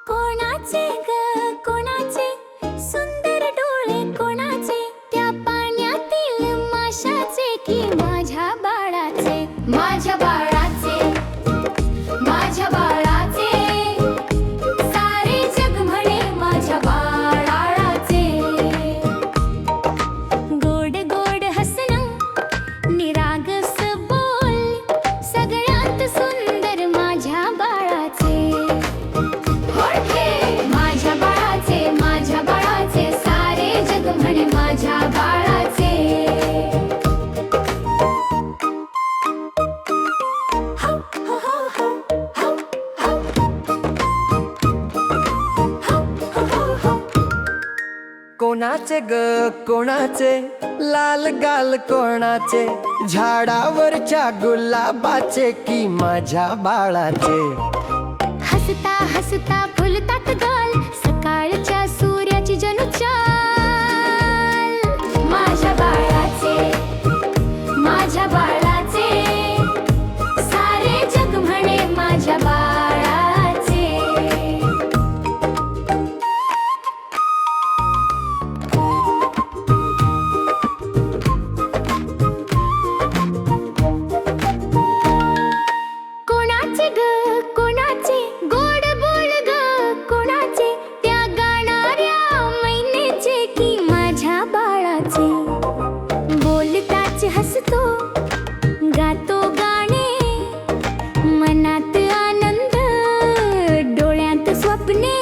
कोणाचे ग कोणाचे सुंदर डोळे कोणाचे त्या पाण्यातील माशाचे की माझ्या बाळाचे माझ्या बाळाचे माझ्या बाळाचे सारे जग म्हणे माझ्या बाळाचे गोड गोड हसणं निरागस बोल सगळ्यात सुंदर माझ्या बाळाचे माझ्या बाळाचे सारे जग म्हणे माझ्या बाळाचे कोणाचे ग कोणाचे लाल गाल कोणाचे झाडावरच्या गुलाबाचे की माझ्या बाळाचे हसता हसता फुलतात गाल सकाळच्या सूर्याची जणू चाल माझ्या बाळाचे माझ्या बाळाचे सारे जग म्हणे माझ्या बाळाचे कोणाचे ग कोणाचे गोड बोल ग कोणाचे त्या गाणाऱ्या मैनेचे की माझ्या बाळाचे बोलताच हसतो गातो गाणे मनात आनंद डोळ्यात स्वप्ने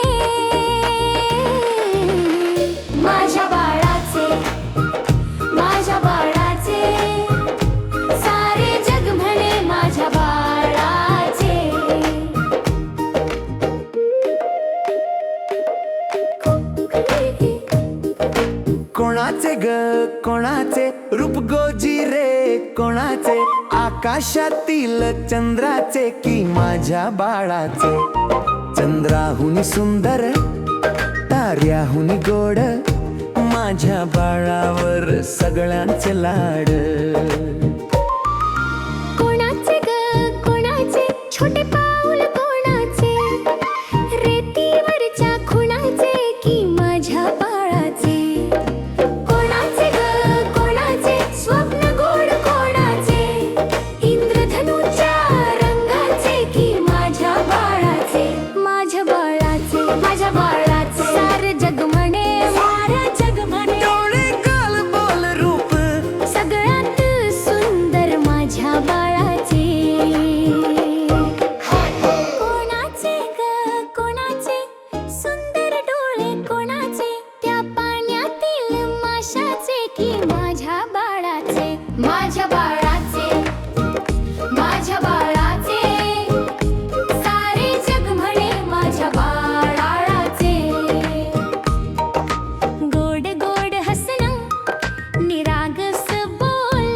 माझ्या बाळाचे माझ्या बाळाचे सारे जग म्हणे माझ्या बाळाचे कोणाचे ग कोणाचे रूप गोजिरे कोणाचे आकाशातील चंद्राचे की माझ्या बाळाचे चंद्राहुनी सुंदर ताऱ्याहुनी गोड माझ्या बाळावर सगळ्यांचे लाड कोणाचे ग कोणाचे छोटे पाऊल कोणाचे रेतीवरच्या खुणाचे की माझ्या बाळाचे कोणाचे ग कोणाचे स्वप्न गोड कोणाचे इंद्रधनुच्या रंगाचे की माझ्या बाळाचे माझ्या बाळाचे माझ्या बाळाचे सारे जग म्हणे सारे जग म्हणे डोळे गाल बोल रूप सगळ्यात सुंदर माझ्या बाळाचे कोणाचे ग कोणाचे सुंदर डोळे कोणाचे त्या पाण्यातील माशाचे की माझ्या बाळाचे माझ्या बाळाचे माझ्या बाळाचे सारे जग म्हणे माझ्या बाळाचे गोड गोड हसणं निरागस बोल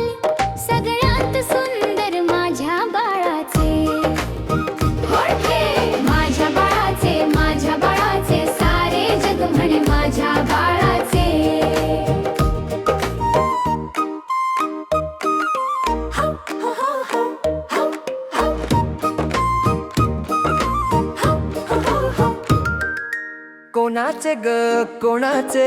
सगळ्यात सुंदर माझ्या बाळाचे माझ्या बाळाचे सारे जग म्हणे माझ्या बाळाचे कोणाचे ग कोणाचे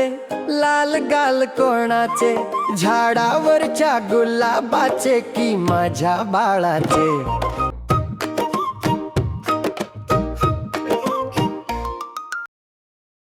लाल गाल कोणाचे झाडावरच्या गुलाबाचे की माझ्या बाळाचे